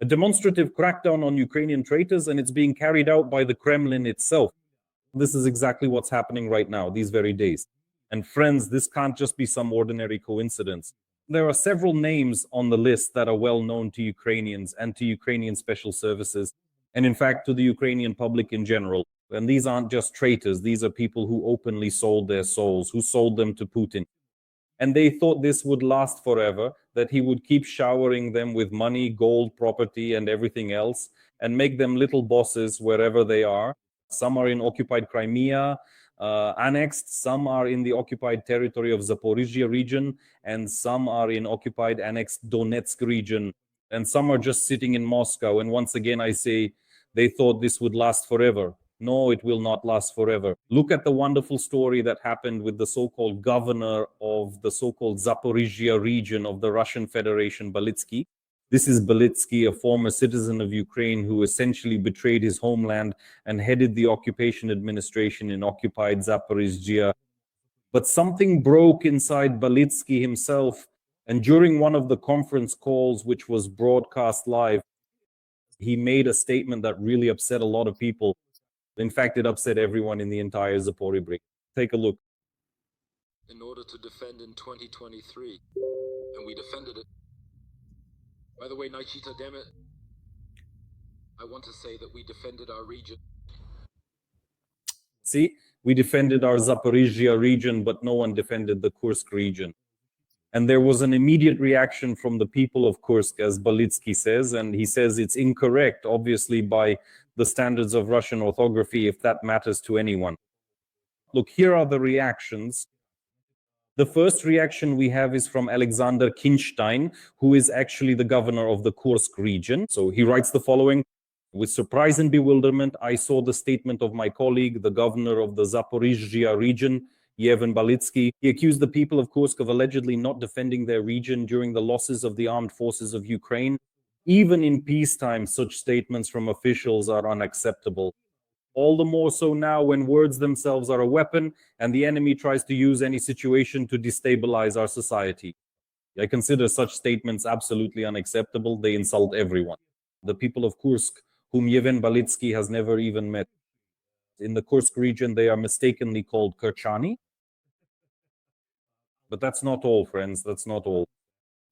A demonstrative crackdown on Ukrainian traitors, and it's being carried out by the Kremlin itself. This is exactly what's happening right now, these very days. And friends, this can't just be some ordinary coincidence. There are several names on the list that are well known to Ukrainians and to Ukrainian special services, and in fact to the Ukrainian public in general. And these aren't just traitors, these are people who openly sold their souls, who sold them to Putin. And they thought this would last forever, that he would keep showering them with money, gold, property, and everything else, and make them little bosses wherever they are. Some are in occupied Crimea, annexed, some are in the occupied territory of Zaporizhzhia region, and some are in occupied annexed Donetsk region, and some are just sitting in Moscow. And once again, I say, they thought this would last forever. No, it will not last forever. Look at the wonderful story that happened with the so-called governor of the so-called Zaporizhzhia region of the Russian Federation, Balitsky. This is Balitsky, a former citizen of Ukraine who essentially betrayed his homeland and headed the occupation administration in occupied Zaporizhzhia. But something broke inside Balitsky himself, and during one of the conference calls, which was broadcast live, he made a statement that really upset a lot of people. In fact, it upset everyone in the entire Zaporizhzhia. Take a look. In order to defend in 2023, and we defended it. By the way, Naichita, damn it, I want to say that we defended our region. See, we defended our Zaporizhzhia region, but no one defended the Kursk region. And there was an immediate reaction from the people of Kursk, as Balitsky says, and he says it's incorrect, obviously, by the standards of Russian orthography, if that matters to anyone. Look, here are the reactions. The first reaction we have is from Alexander Kinstein, who is actually the governor of the Kursk region. So he writes the following: with surprise and bewilderment, I saw the statement of my colleague, the governor of the Zaporizhzhia region, Yevhen Balitsky. He accused the people of Kursk of allegedly not defending their region during the losses of the armed forces of Ukraine. Even in peacetime, such statements from officials are unacceptable. All the more so now when words themselves are a weapon and the enemy tries to use any situation to destabilize our society. I consider such statements absolutely unacceptable. They insult everyone. The people of Kursk, whom Yevhen Balitsky has never even met. In the Kursk region, they are mistakenly called Kerchani. But that's not all, friends. That's not all.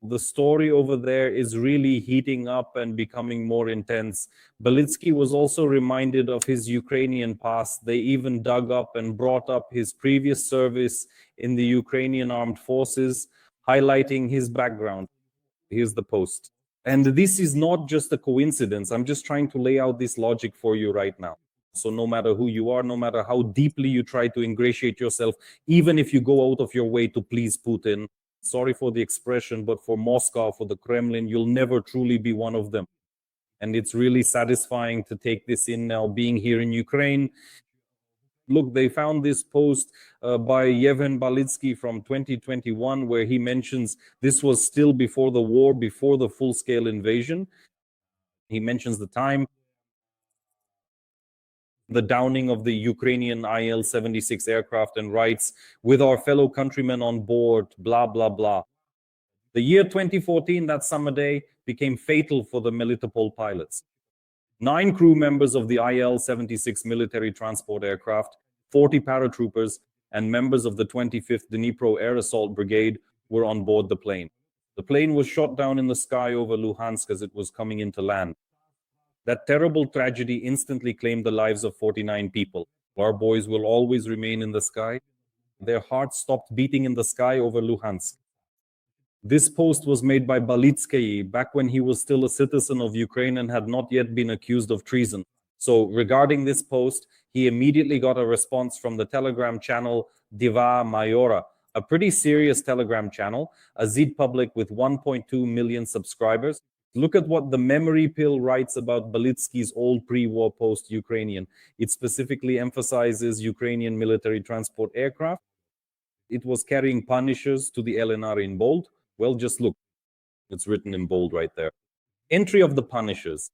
The story over there is really heating up and becoming more intense. Balitsky was also reminded of his Ukrainian past. They even dug up and brought up his previous service in the Ukrainian armed forces, highlighting his background. Here's the post. And this is not just a coincidence. I'm just trying to lay out this logic for you right now. So no matter who you are, no matter how deeply you try to ingratiate yourself, even if you go out of your way to please Putin, sorry for the expression, but for Moscow, for the Kremlin, you'll never truly be one of them. And it's really satisfying to take this in now, being here in Ukraine. Look, they found this post by Yevhen Balitsky from 2021, where he mentions this was still before the war, before the full-scale invasion. He mentions the time, the downing of the Ukrainian Il-76 aircraft, and writes, with our fellow countrymen on board, blah, blah, blah. The year 2014, that summer day, became fatal for the Melitopol pilots. 9 crew members of the Il-76 military transport aircraft, 40 paratroopers, and members of the 25th Dnipro Air Assault Brigade were on board the plane. The plane was shot down in the sky over Luhansk as it was coming into land. That terrible tragedy instantly claimed the lives of 49 people. Our boys will always remain in the sky. Their hearts stopped beating in the sky over Luhansk. This post was made by Balitsky back when he was still a citizen of Ukraine and had not yet been accused of treason. So regarding this post, he immediately got a response from the Telegram channel Diva Mayora, a pretty serious Telegram channel, a Zed public with 1.2 million subscribers. Look at what the Memory Pill writes about Balitsky's old pre-war post Ukrainian. It specifically emphasizes Ukrainian military transport aircraft. It was carrying Punishers to the LNR in bold. Well, just look. It's written in bold right there. Entry of the Punishers.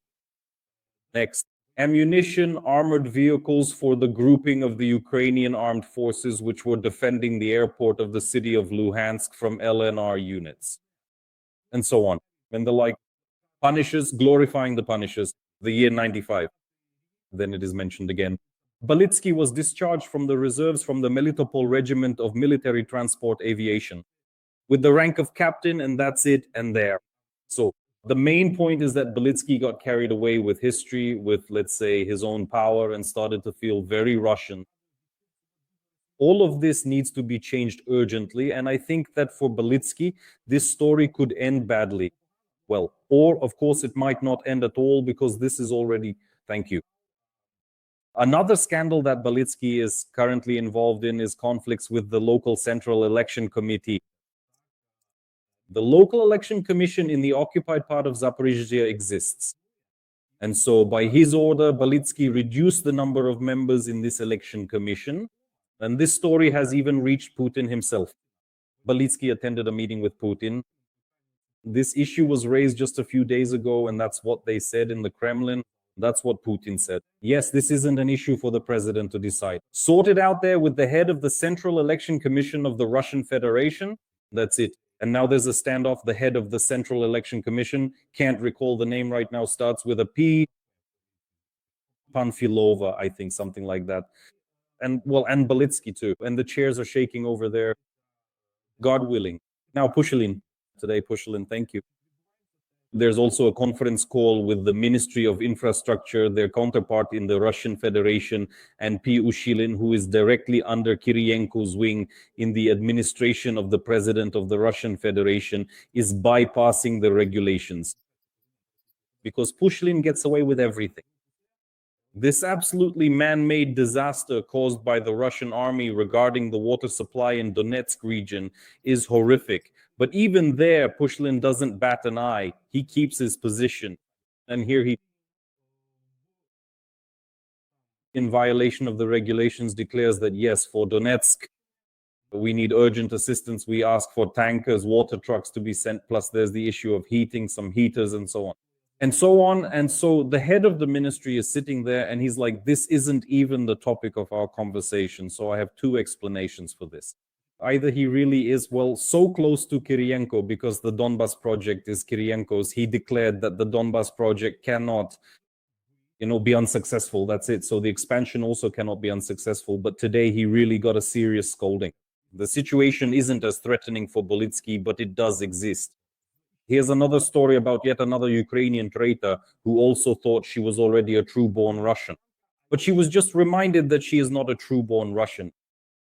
Next. Ammunition, armored vehicles for the grouping of the Ukrainian armed forces which were defending the airport of the city of Luhansk from LNR units. And so on. And the like. Punishes, glorifying the Punishes, the year 95. Then it is mentioned again. Balitsky was discharged from the reserves from the Melitopol Regiment of Military Transport Aviation with the rank of captain, and that's it, and there. So the main point is that Balitsky got carried away with history, with, let's say, his own power, and started to feel very Russian. All of this needs to be changed urgently, and I think that for Balitsky, this story could end badly. Well, or of course it might not end at all, because this is already, thank you. Another scandal that Balitsky is currently involved in is conflicts with the local Central Election Committee. The local election commission in the occupied part of Zaporizhzhia exists. And so by his order, Balitsky reduced the number of members in this election commission. And this story has even reached Putin himself. Balitsky attended a meeting with Putin. This issue was raised just a few days ago, and that's what they said in the Kremlin. That's what Putin said. Yes, this isn't an issue for the president to decide. Sort it out there with the head of the Central Election Commission of the Russian Federation. That's it. And now there's a standoff. The head of the Central Election Commission, can't recall the name right now, starts with a P. Panfilova, I think, something like that. And Balitsky too. And the chairs are shaking over there. God willing. Now Pushilin. Today, Pushilin, thank you. There's also a conference call with the Ministry of Infrastructure, their counterpart in the Russian Federation, and Pushilin, who is directly under Kiriyenko's wing in the administration of the president of the Russian Federation, is bypassing the regulations. Because Pushilin gets away with everything. This absolutely man-made disaster caused by the Russian army regarding the water supply in Donetsk region is horrific. But even there, Pushilin doesn't bat an eye. He keeps his position. And here he, in violation of the regulations, declares that yes, for Donetsk, we need urgent assistance. We ask for tankers, water trucks to be sent. Plus there's the issue of heating, some heaters and so on. And so on. And so the head of the ministry is sitting there and he's like, this isn't even the topic of our conversation. So I have two explanations for this. Either he really is, well, so close to Kiriyenko because the Donbas project is Kiriyenko's. He declared that the Donbas project cannot, be unsuccessful. That's it. So the expansion also cannot be unsuccessful. But today he really got a serious scolding. The situation isn't as threatening for Balitsky, but it does exist. Here's another story about yet another Ukrainian traitor who also thought she was already a true-born Russian. But she was just reminded that she is not a true-born Russian.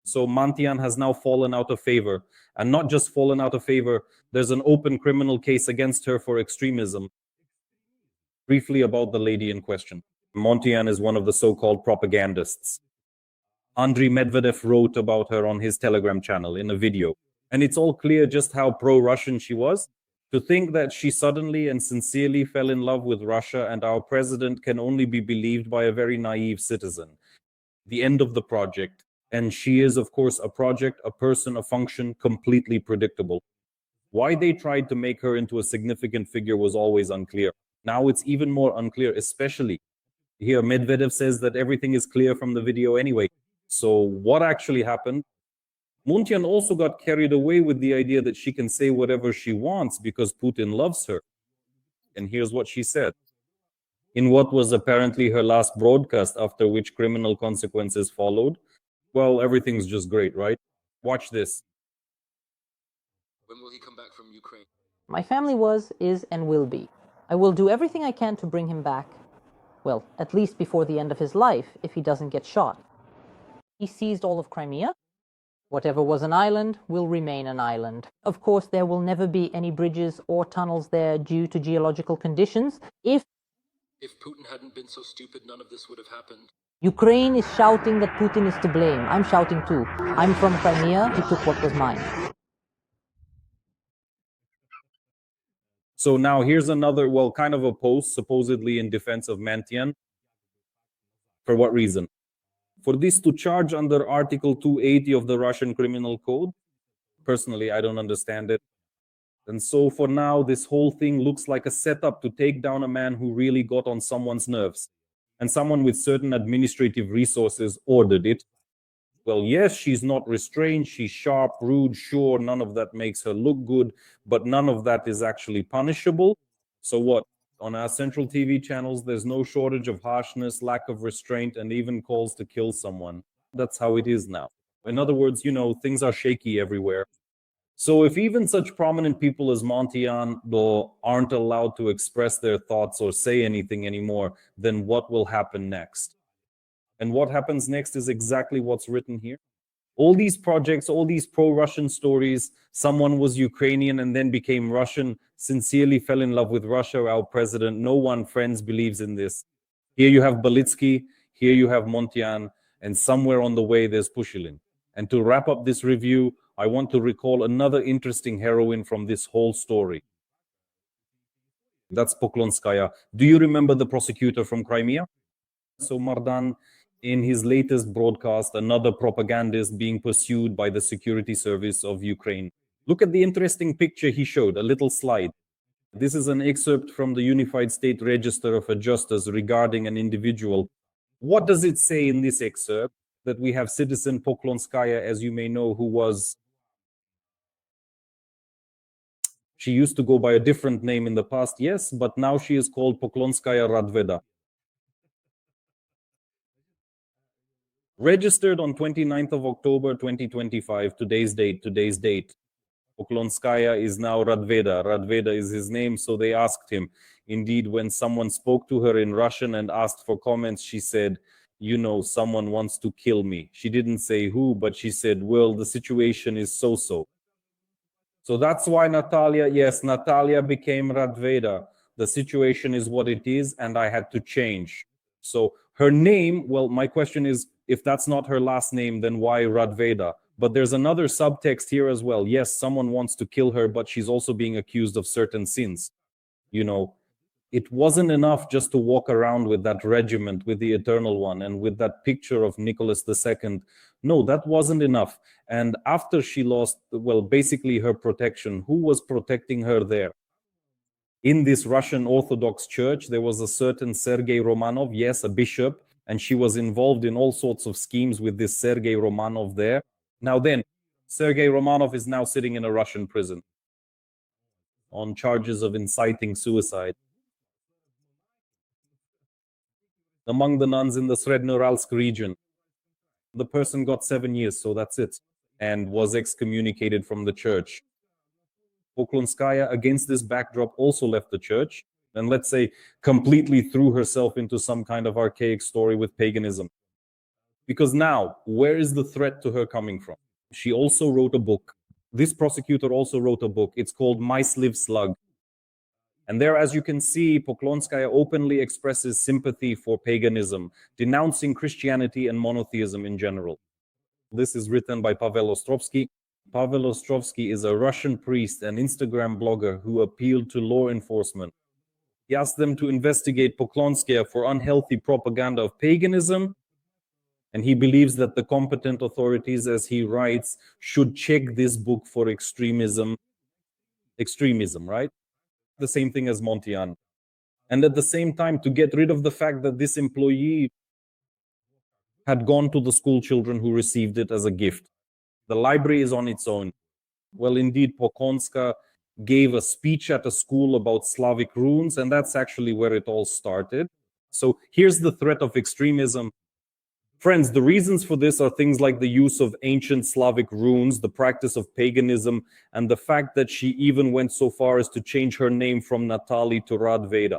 So Montyan has now fallen out of favor. And not just fallen out of favor, there's an open criminal case against her for extremism. Briefly about the lady in question. Montyan is one of the so-called propagandists. Andriy Medvedev wrote about her on his Telegram channel in a video. And it's all clear just how pro-Russian she was. To think that she suddenly and sincerely fell in love with Russia and our president can only be believed by a very naive citizen. The end of the project. And she is, of course, a project, a person, a function, completely predictable. Why they tried to make her into a significant figure was always unclear. Now it's even more unclear, especially here Medvedev says that everything is clear from the video anyway. So what actually happened? Montyan also got carried away with the idea that she can say whatever she wants because Putin loves her. And here's what she said. In what was apparently her last broadcast, after which criminal consequences followed. Well, everything's just great, right? Watch this. When will he come back from Ukraine? My family was, is, and will be. I will do everything I can to bring him back. Well, at least before the end of his life, if he doesn't get shot. He seized all of Crimea. Whatever was an island will remain an island. Of course, there will never be any bridges or tunnels there due to geological conditions. If Putin hadn't been so stupid, none of this would have happened. Ukraine is shouting that Putin is to blame. I'm shouting too. I'm from Crimea. He took what was mine. So now here's another, kind of a post supposedly in defense of Montyan. For what reason? For this to charge under Article 280 of the Russian Criminal Code? Personally, I don't understand it. And so for now, this whole thing looks like a setup to take down a man who really got on someone's nerves. And someone with certain administrative resources ordered it. Well, yes, she's not restrained, she's sharp, rude, sure, none of that makes her look good, but none of that is actually punishable. So what? On our central TV channels, there's no shortage of harshness, lack of restraint, and even calls to kill someone. That's how it is now. In other words, things are shaky everywhere. So if even such prominent people as Montyan aren't allowed to express their thoughts or say anything anymore, then what will happen next? And what happens next is exactly what's written here. All these projects, all these pro-Russian stories, someone was Ukrainian and then became Russian, sincerely fell in love with Russia, our president. No one, friends, believes in this. Here you have Balitsky, here you have Montyan, and somewhere on the way there's Pushilin. And to wrap up this review, I want to recall another interesting heroine from this whole story. That's Poklonskaya. Do you remember the prosecutor from Crimea? So Mardan, in his latest broadcast, another propagandist being pursued by the security service of Ukraine. Look at the interesting picture he showed, a little slide. This is an excerpt from the Unified State Register of Adjusters regarding an individual. What does it say in this excerpt? That we have citizen Poklonskaya, as you may know, she used to go by a different name in the past, yes, but now she is called Poklonskaya Radveda. Registered on 29th of October 2025, today's date. Poklonskaya is now Radveda. Radveda is his name, so they asked him. Indeed, when someone spoke to her in Russian and asked for comments, she said, someone wants to kill me. She didn't say who, but she said, well, the situation is so-so. So that's why Natalia became Radveda. The situation is what it is, and I had to change. So her name, well, my question is, if that's not her last name, then why Radveda? But there's another subtext here as well. Yes, someone wants to kill her, but she's also being accused of certain sins. It wasn't enough just to walk around with that regiment, with the Eternal One, and with that picture of Nicholas II. No, that wasn't enough. And after she lost, well, basically her protection, who was protecting her there? In this Russian Orthodox Church, there was a certain Sergei Romanov, yes, a bishop, and she was involved in all sorts of schemes with this Sergei Romanov there. Now then, Sergei Romanov is now sitting in a Russian prison on charges of inciting suicide. Among the nuns in the Srednyouralsk region, the person got 7 years, so that's it, and was excommunicated from the church. Poklonskaya, against this backdrop, also left the church, and let's say completely threw herself into some kind of archaic story with paganism. Because now, where is the threat to her coming from? She also wrote a book. This prosecutor also wrote a book. It's called Mice Live Slug. And there, as you can see, Poklonskaya openly expresses sympathy for paganism, denouncing Christianity and monotheism in general. This is written by Pavel Ostrovsky. Pavel Ostrovsky is a Russian priest and Instagram blogger who appealed to law enforcement. He asked them to investigate Poklonskaya for unhealthy propaganda of paganism, and he believes that the competent authorities, as he writes, should check this book for extremism, right? The same thing as Montyan. And at the same time, to get rid of the fact that this employee had gone to the school children who received it as a gift. The library is on its own. Well, indeed, Poklonska gave a speech at a school about Slavic runes, and that's actually where it all started. So here's the threat of extremism. Friends, the reasons for this are things like the use of ancient Slavic runes, the practice of paganism, and the fact that she even went so far as to change her name from Natalie to Radveda.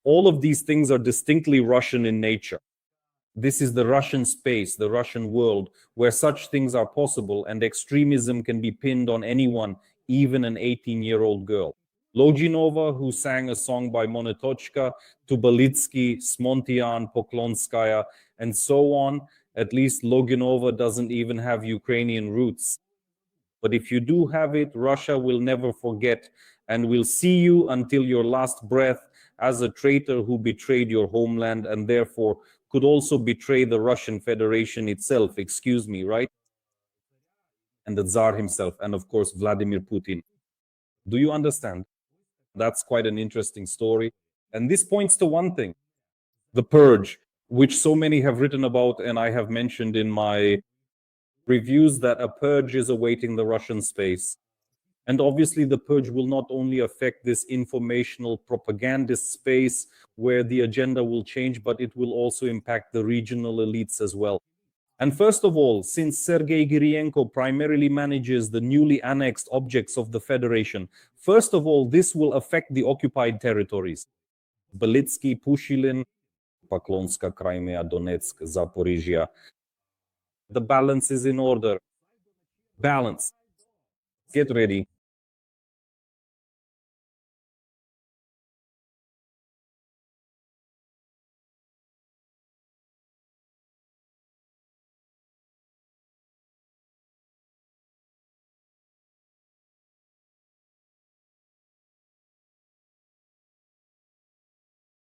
All of these things are distinctly Russian in nature. This is the Russian space, the Russian world, where such things are possible and extremism can be pinned on anyone, even an 18-year-old girl. Loginova, who sang a song by Monetochka, to Balitsky, Montyan, Poklonskaya, and so on. At least Loginova doesn't even have Ukrainian roots. But if you do have it, Russia will never forget and will see you until your last breath as a traitor who betrayed your homeland and therefore could also betray the Russian Federation itself, excuse me, right? And the Tsar himself, and of course, Vladimir Putin. Do you understand? That's quite an interesting story. And this points to one thing, the purge, which so many have written about, and I have mentioned in my reviews that a purge is awaiting the Russian space. And obviously, the purge will not only affect this informational propagandist space where the agenda will change, but it will also impact the regional elites as well. And first of all, since Sergei Girienko primarily manages the newly annexed objects of the Federation, first of all, this will affect the occupied territories. Balitsky, Pushilin, Poklonskaya, Crimea, Donetsk, Zaporizhzhia. The balance is in order. Balance. Get ready.